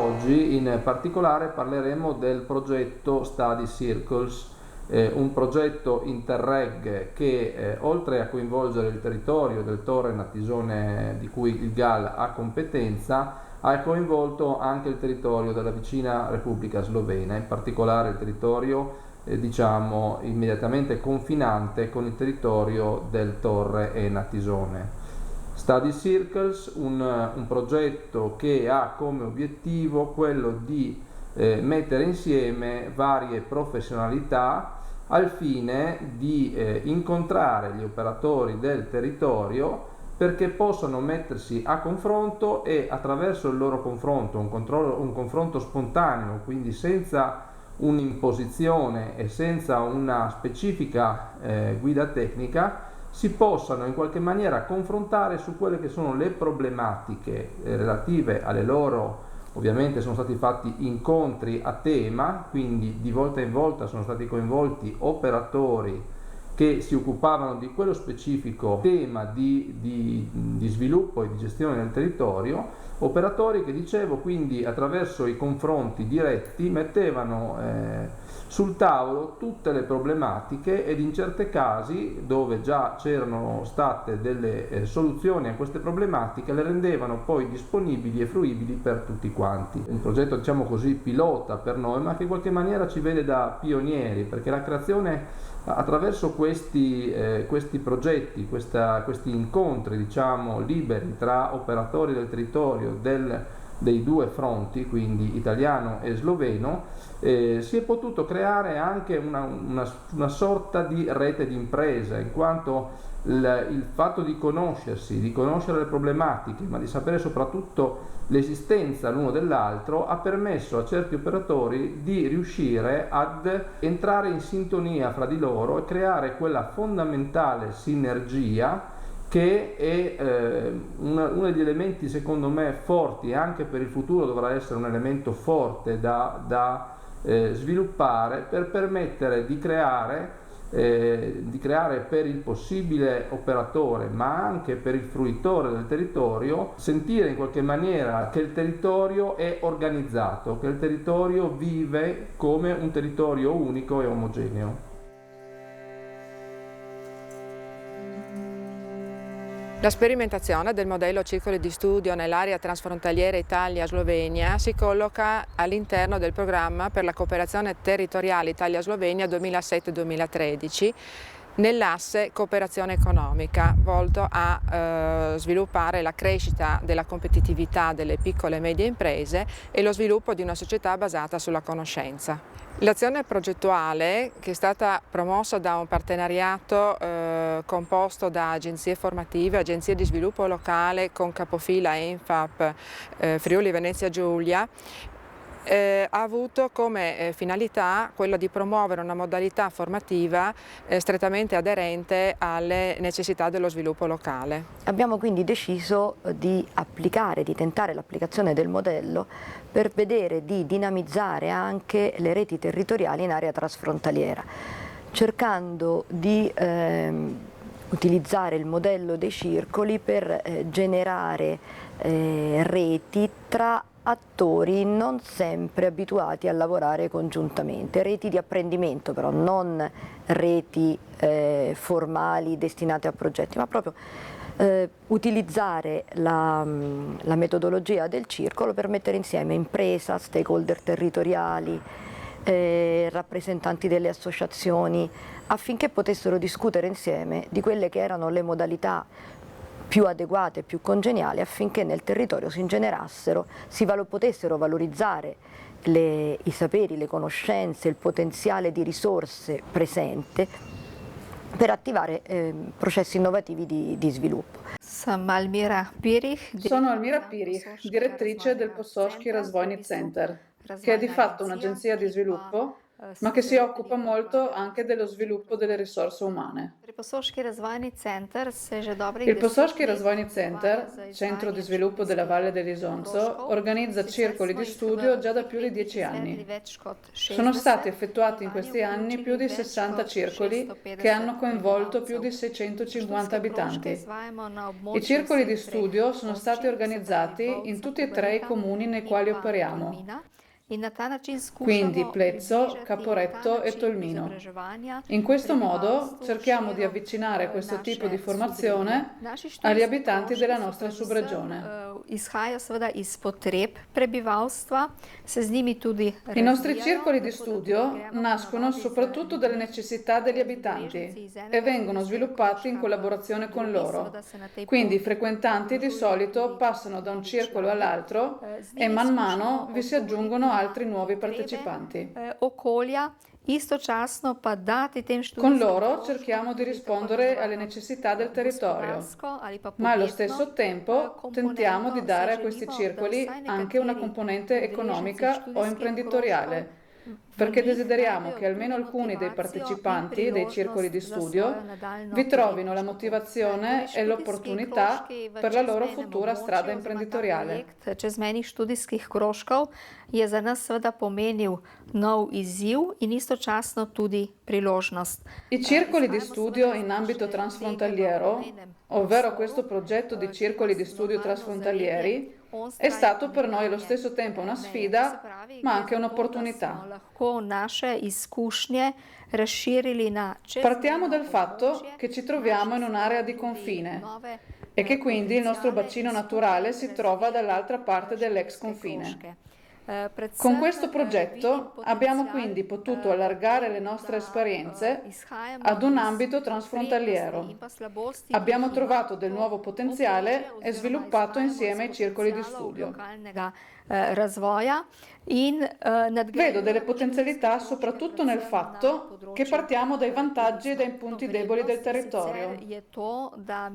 oggi. In particolare parleremo del progetto Study Circles, un progetto Interreg che oltre a coinvolgere il territorio del Torre Natisone di cui il GAL ha competenza, ha coinvolto anche il territorio della vicina Repubblica Slovena, in particolare il territorio diciamo immediatamente confinante con il territorio del Torre e Natisone. Study Circles, un progetto che ha come obiettivo quello di mettere insieme varie professionalità al fine di incontrare gli operatori del territorio perché possano mettersi a confronto e attraverso il loro confronto, un confronto spontaneo, quindi senza un'imposizione e senza una specifica guida tecnica, si possano in qualche maniera confrontare su quelle che sono le problematiche relative alle loro. Ovviamente sono stati fatti incontri a tema, quindi di volta in volta sono stati coinvolti operatori che si occupavano di quello specifico tema di sviluppo e di gestione del territorio, operatori che, dicevo, quindi attraverso i confronti diretti mettevano sul tavolo tutte le problematiche ed in certi casi dove già c'erano state delle soluzioni a queste problematiche le rendevano poi disponibili e fruibili per tutti quanti. Un progetto, diciamo così, pilota per noi, ma che in qualche maniera ci vede da pionieri, perché la creazione attraverso questi progetti, questi incontri, diciamo, liberi tra operatori del territorio dei due fronti, quindi italiano e sloveno, si è potuto creare anche una sorta di rete di impresa, in quanto il fatto di conoscersi, di conoscere le problematiche, ma di sapere soprattutto l'esistenza l'uno dell'altro, ha permesso a certi operatori di riuscire ad entrare in sintonia fra di loro e creare quella fondamentale sinergia che è uno degli elementi, secondo me, forti, e anche per il futuro dovrà essere un elemento forte da sviluppare per permettere di creare per il possibile operatore, ma anche per il fruitore del territorio, sentire in qualche maniera che il territorio è organizzato, che il territorio vive come un territorio unico e omogeneo. La sperimentazione del modello circoli di studio nell'area transfrontaliera Italia-Slovenia si colloca all'interno del programma per la cooperazione territoriale Italia-Slovenia 2007-2013 nell'asse cooperazione economica, volto a sviluppare la crescita della competitività delle piccole e medie imprese e lo sviluppo di una società basata sulla conoscenza. L'azione progettuale, che è stata promossa da un partenariato composto da agenzie formative, agenzie di sviluppo locale con capofila ENFAP Friuli Venezia Giulia, ha avuto come finalità quella di promuovere una modalità formativa strettamente aderente alle necessità dello sviluppo locale. Abbiamo quindi deciso di tentare l'applicazione del modello per vedere di dinamizzare anche le reti territoriali in area trasfrontaliera, cercando di utilizzare il modello dei circoli per generare reti tra attori non sempre abituati a lavorare congiuntamente, reti di apprendimento però, non reti formali destinate a progetti, ma proprio utilizzare la metodologia del circolo per mettere insieme impresa, stakeholder territoriali, rappresentanti delle associazioni, affinché potessero discutere insieme di quelle che erano le modalità più adeguate, più congeniali, affinché nel territorio si generassero, potessero valorizzare i saperi, le conoscenze, il potenziale di risorse presente per attivare processi innovativi di sviluppo. Sono Almira Pirih, direttrice del Posoški Razvojni Center, che è di fatto un'agenzia di sviluppo ma che si occupa molto anche dello sviluppo delle risorse umane. Il Posoški Razvojni Center, centro di sviluppo della Valle dell'Isonzo, organizza circoli di studio già da più di 10 anni. Sono stati effettuati in questi anni più di 60 circoli che hanno coinvolto più di 650 abitanti. I circoli di studio sono stati organizzati in tutti e 3 i comuni nei quali operiamo, quindi Plezzo, Caporetto e Tolmino. In questo modo cerchiamo di avvicinare questo tipo di formazione agli abitanti della nostra subregione. I nostri circoli di studio nascono soprattutto dalle necessità degli abitanti e vengono sviluppati in collaborazione con loro. Quindi i frequentanti di solito passano da un circolo all'altro e man mano vi si aggiungono altri nuovi partecipanti. Con loro cerchiamo di rispondere alle necessità del territorio, ma allo stesso tempo tentiamo di dare a questi circoli anche una componente economica o imprenditoriale, perché desideriamo che almeno alcuni dei partecipanti dei circoli di studio vi trovino la motivazione e l'opportunità per la loro futura strada imprenditoriale. Je za nas seveda pomenil nov izziv in istočasno tudi priložnost. I circoli di studio in ambito transfrontaliero, ovvero questo progetto di circoli di studio trasfrontalieri, è stato per noi allo stesso tempo una sfida, ma anche un'opportunità. Partiamo dal fatto che ci troviamo in un'area di confine e che quindi il nostro bacino naturale si trova dall'altra parte dell'ex confine. Con questo progetto abbiamo quindi potuto allargare le nostre esperienze ad un ambito transfrontaliero. Abbiamo trovato del nuovo potenziale e sviluppato insieme i circoli di studio. Vedo delle potenzialità soprattutto nel fatto che partiamo dai vantaggi e dai punti deboli del territorio,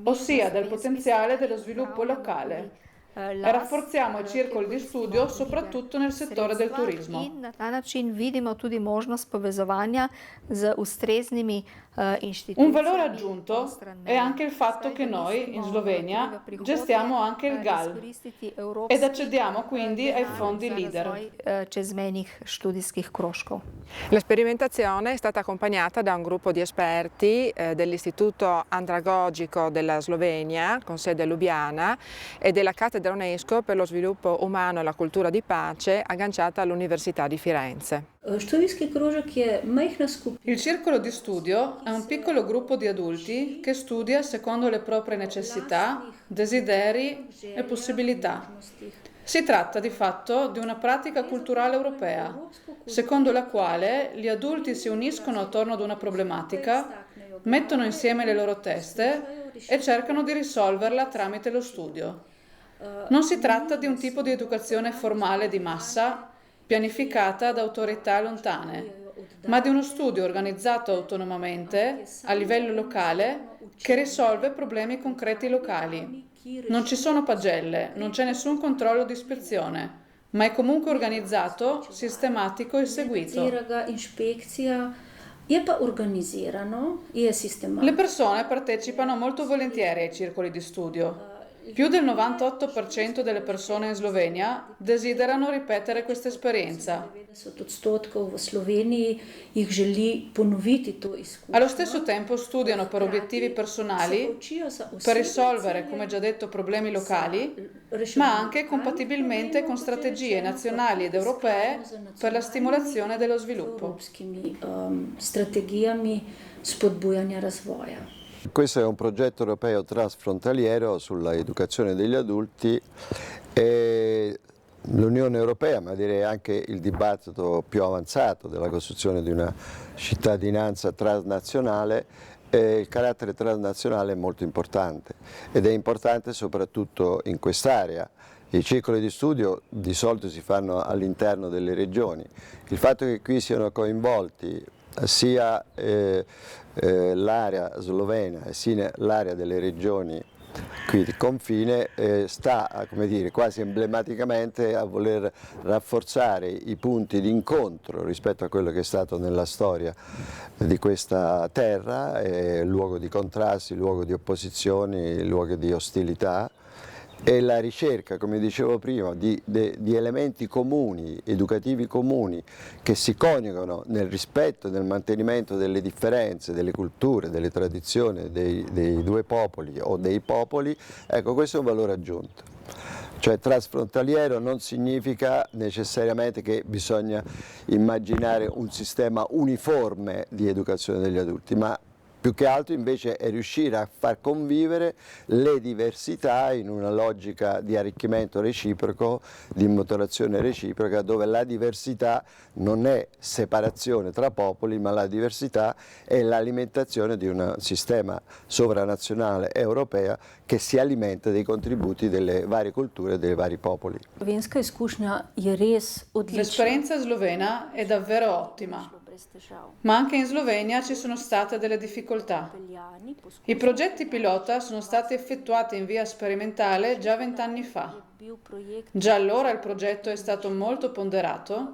ossia dal potenziale dello sviluppo locale. Rafforziamo i circoli di studio soprattutto nel settore del turismo. Na ta način vidimo tudi možnost povezovanja z ustreznimi istituzioni. Un valore aggiunto è anche il fatto che noi in Slovenia gestiamo anche il GAL ed accediamo quindi ai fondi LEADER. Čezmejnih študijskih krožkov. La sperimentazione è stata accompagnata da un gruppo di esperti dell'Istituto Andragogico della Slovenia, con sede a Lubiana, e della cattedra UNESCO per lo sviluppo umano e la cultura di pace, agganciata all'Università di Firenze. Il circolo di studio è un piccolo gruppo di adulti che studia secondo le proprie necessità, desideri e possibilità. Si tratta di fatto di una pratica culturale europea, secondo la quale gli adulti si uniscono attorno ad una problematica, mettono insieme le loro teste e cercano di risolverla tramite lo studio. Non si tratta di un tipo di educazione formale di massa, pianificata da autorità lontane, ma di uno studio organizzato autonomamente, a livello locale, che risolve problemi concreti locali. Non ci sono pagelle, non c'è nessun controllo di ispezione, ma è comunque organizzato, sistematico e seguito. Le persone partecipano molto volentieri ai circoli di studio. Più del 98% delle persone in Slovenia desiderano ripetere questa esperienza. Allo stesso tempo studiano per obiettivi personali, per risolvere, come già detto, problemi locali, ma anche compatibilmente con strategie nazionali ed europee per la stimolazione dello sviluppo. Questo è un progetto europeo transfrontaliero sulla educazione degli adulti e l'Unione Europea, ma direi anche il dibattito più avanzato della costruzione di una cittadinanza transnazionale, il carattere transnazionale è molto importante ed è importante soprattutto in quest'area. I circoli di studio di solito si fanno all'interno delle regioni. Il fatto che qui siano coinvolti sia l'area slovena sia l'area delle regioni Quindi confine sta, come dire, quasi emblematicamente a voler rafforzare i punti di incontro rispetto a quello che è stato nella storia di questa terra, luogo di contrasti, luogo di opposizioni, luogo di ostilità, e la ricerca, come dicevo prima, di elementi comuni, educativi comuni, che si coniugano nel rispetto e nel mantenimento delle differenze, delle culture, delle tradizioni dei due popoli o dei popoli. Ecco, questo è un valore aggiunto. Cioè transfrontaliero non significa necessariamente che bisogna immaginare un sistema uniforme di educazione degli adulti, ma più che altro invece è riuscire a far convivere le diversità in una logica di arricchimento reciproco, di moderazione reciproca, dove la diversità non è separazione tra popoli, ma la diversità è l'alimentazione di un sistema sovranazionale europeo che si alimenta dei contributi delle varie culture e dei vari popoli. L'esperienza slovena è davvero ottima. Ma anche in Slovenia ci sono state delle difficoltà. I progetti pilota sono stati effettuati in via sperimentale già 20 anni fa. Già allora il progetto è stato molto ponderato,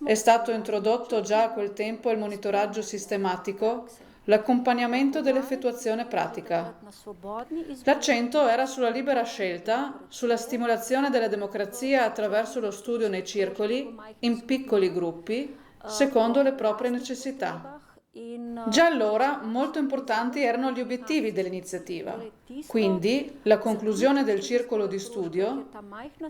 è stato introdotto già a quel tempo il monitoraggio sistematico, l'accompagnamento dell'effettuazione pratica. L'accento era sulla libera scelta, sulla stimolazione della democrazia attraverso lo studio nei circoli, in piccoli gruppi, secondo le proprie necessità. Già allora molto importanti erano gli obiettivi dell'iniziativa, quindi la conclusione del circolo di studio,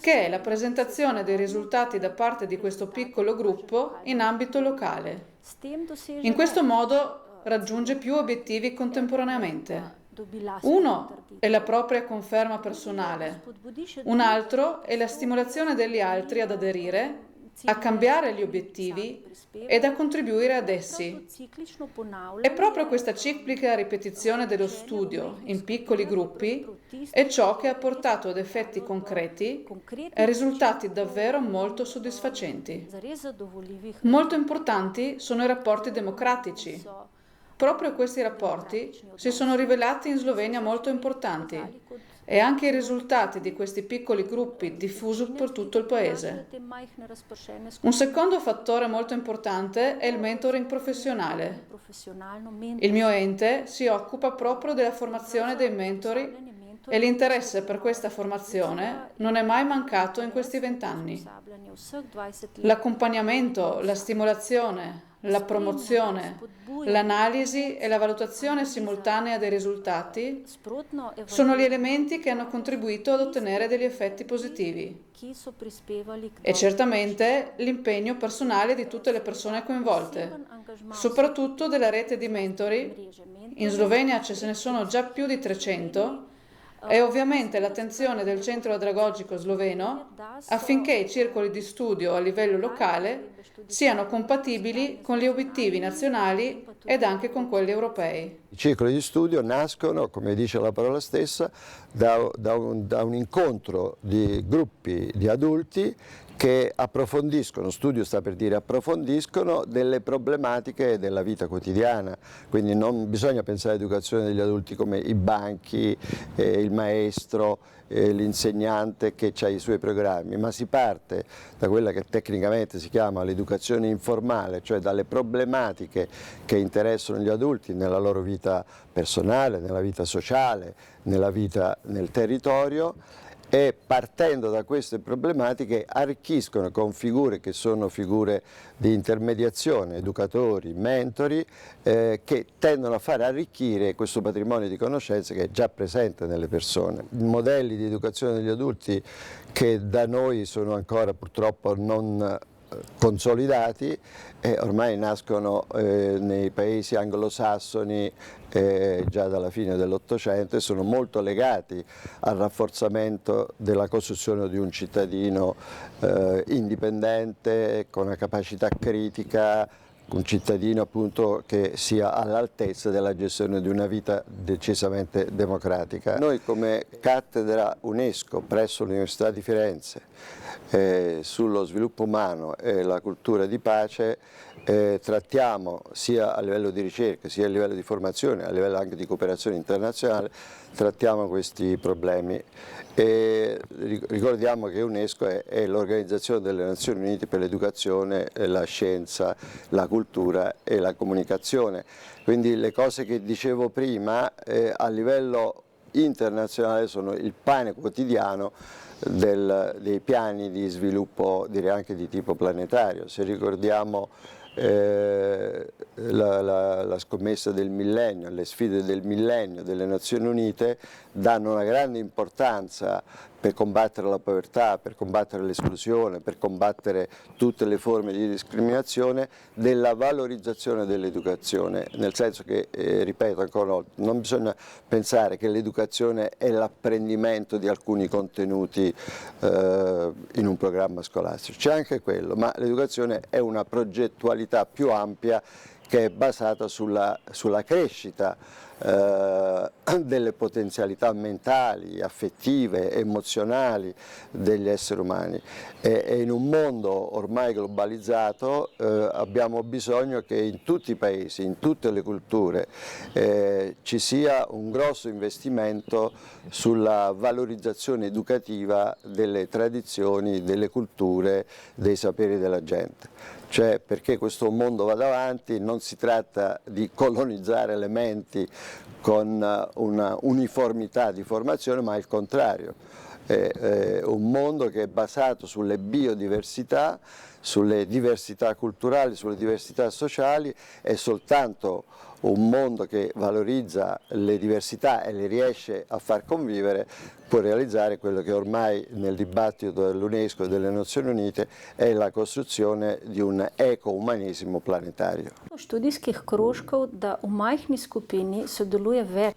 che è la presentazione dei risultati da parte di questo piccolo gruppo in ambito locale. In questo modo raggiunge più obiettivi contemporaneamente. Uno è la propria conferma personale, un altro è la stimolazione degli altri ad aderire, a cambiare gli obiettivi ed a contribuire ad essi. E proprio questa ciclica ripetizione dello studio in piccoli gruppi è ciò che ha portato ad effetti concreti e risultati davvero molto soddisfacenti. Molto importanti sono i rapporti democratici. Proprio questi rapporti si sono rivelati in Slovenia molto importanti e anche i risultati di questi piccoli gruppi diffusi per tutto il paese. Un secondo fattore molto importante è il mentoring professionale. Il mio ente si occupa proprio della formazione dei mentori e l'interesse per questa formazione non è mai mancato in questi 20 anni. L'accompagnamento, la stimolazione, la promozione, l'analisi e la valutazione simultanea dei risultati sono gli elementi che hanno contribuito ad ottenere degli effetti positivi. E certamente l'impegno personale di tutte le persone coinvolte, soprattutto della rete di mentori. In Slovenia ce ne sono già più di 300, e ovviamente l'attenzione del Centro Andragogico sloveno affinché i circoli di studio a livello locale siano compatibili con gli obiettivi nazionali ed anche con quelli europei. I circoli di studio nascono, come dice la parola stessa, da un incontro di gruppi di adulti che approfondiscono, studio sta per dire approfondiscono, delle problematiche della vita quotidiana. Quindi non bisogna pensare all'educazione degli adulti come i banchi, il maestro, l'insegnante che ha i suoi programmi, ma si parte da quella che tecnicamente si chiama l'educazione informale, cioè dalle problematiche che interessano gli adulti nella loro vita personale, nella vita sociale, nella vita nel territorio, e partendo da queste problematiche arricchiscono con figure che sono figure di intermediazione, educatori, mentori, che tendono a far arricchire questo patrimonio di conoscenze che è già presente nelle persone. I modelli di educazione degli adulti che da noi sono ancora purtroppo non consolidati ormai nascono nei paesi anglosassoni già dalla fine dell'Ottocento e sono molto legati al rafforzamento della costruzione di un cittadino indipendente, con una capacità critica, un cittadino appunto che sia all'altezza della gestione di una vita decisamente democratica. Noi come cattedra UNESCO presso l'Università di Firenze sullo sviluppo umano e la cultura di pace trattiamo sia a livello di ricerca sia a livello di formazione, a livello anche di cooperazione internazionale, trattiamo questi problemi. E ricordiamo che UNESCO è l'Organizzazione delle Nazioni Unite per l'educazione, la scienza, la cultura e la comunicazione. Quindi le cose che dicevo prima a livello internazionale sono il pane quotidiano dei piani di sviluppo, direi anche di tipo planetario. Se ricordiamo la scommessa del millennio, le sfide del millennio delle Nazioni Unite danno una grande importanza per combattere la povertà, per combattere l'esclusione, per combattere tutte le forme di discriminazione, della valorizzazione dell'educazione, nel senso che, ripeto ancora una volta, non bisogna pensare che l'educazione è l'apprendimento di alcuni contenuti in un programma scolastico, c'è anche quello, ma l'educazione è una progettualità più ampia che è basata sulla crescita delle potenzialità mentali, affettive, emozionali degli esseri umani e in un mondo ormai globalizzato abbiamo bisogno che in tutti i paesi, in tutte le culture ci sia un grosso investimento sulla valorizzazione educativa delle tradizioni, delle culture, dei saperi della gente. Cioè, perché questo mondo vada avanti non si tratta di colonizzare elementi con una uniformità di formazione, ma il contrario. È un mondo che è basato sulle biodiversità, sulle diversità culturali, sulle diversità sociali, è soltanto un mondo che valorizza le diversità e le riesce a far convivere può realizzare quello che ormai nel dibattito dell'UNESCO e delle Nazioni Unite è la costruzione di un eco-umanesimo planetario.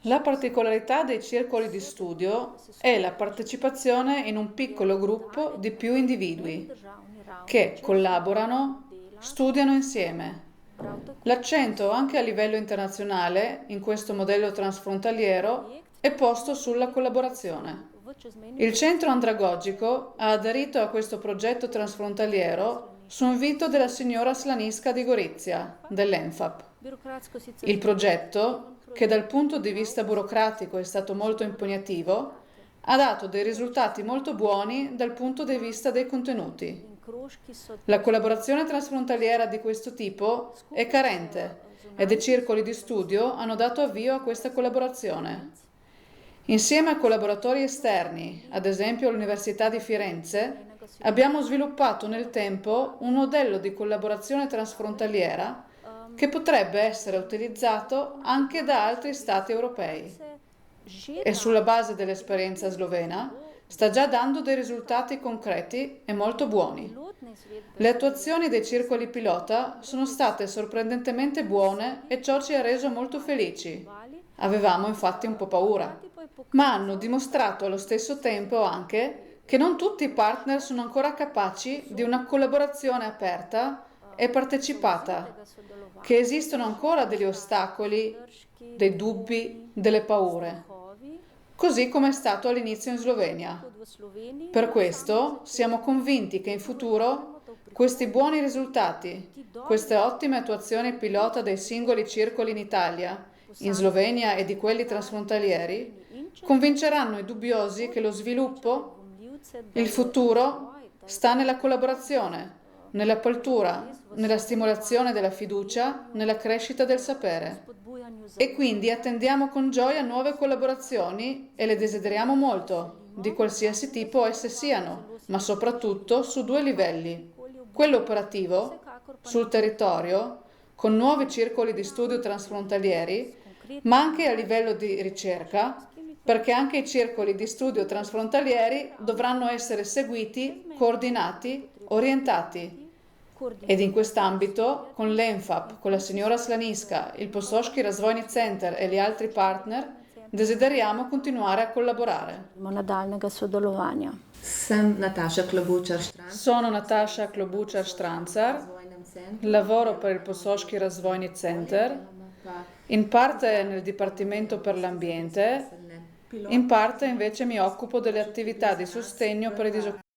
La particolarità dei circoli di studio è la partecipazione in un piccolo gruppo di più individui che collaborano, studiano insieme. L'accento anche a livello internazionale in questo modello transfrontaliero è posto sulla collaborazione. Il centro andragogico ha aderito a questo progetto transfrontaliero su invito della signora Slaniska di Gorizia, dell'ENFAP. Il progetto, che dal punto di vista burocratico è stato molto impegnativo, ha dato dei risultati molto buoni dal punto di vista dei contenuti. La collaborazione transfrontaliera di questo tipo è carente ed i circoli di studio hanno dato avvio a questa collaborazione. Insieme a collaboratori esterni, ad esempio l'Università di Firenze, abbiamo sviluppato nel tempo un modello di collaborazione transfrontaliera che potrebbe essere utilizzato anche da altri Stati europei. E sulla base dell'esperienza slovena sta già dando dei risultati concreti e molto buoni. Le attuazioni dei circoli pilota sono state sorprendentemente buone e ciò ci ha reso molto felici. Avevamo infatti un po' paura, ma hanno dimostrato allo stesso tempo anche che non tutti i partner sono ancora capaci di una collaborazione aperta e partecipata, che esistono ancora degli ostacoli, dei dubbi, delle paure, così come è stato all'inizio in Slovenia. Per questo siamo convinti che in futuro questi buoni risultati, queste ottime attuazioni pilota dei singoli circoli in Italia, in Slovenia e di quelli transfrontalieri, convinceranno i dubbiosi che lo sviluppo, il futuro, sta nella collaborazione, nell'apertura, nella stimolazione della fiducia, nella crescita del sapere. E quindi attendiamo con gioia nuove collaborazioni e le desideriamo molto, di qualsiasi tipo esse siano, ma soprattutto su due livelli. Quello operativo, sul territorio, con nuovi circoli di studio transfrontalieri, ma anche a livello di ricerca, perché anche i circoli di studio transfrontalieri dovranno essere seguiti, coordinati, orientati. Ed in quest'ambito, con l'ENFAP, con la signora Slaniska, il Posoški Razvojni Center e gli altri partner, desideriamo continuare a collaborare. Sono Natasha Klobučar-Štransar, lavoro per il Posoški Razvojni Center, in parte nel Dipartimento per l'Ambiente, in parte invece mi occupo delle attività di sostegno per i disoccupati.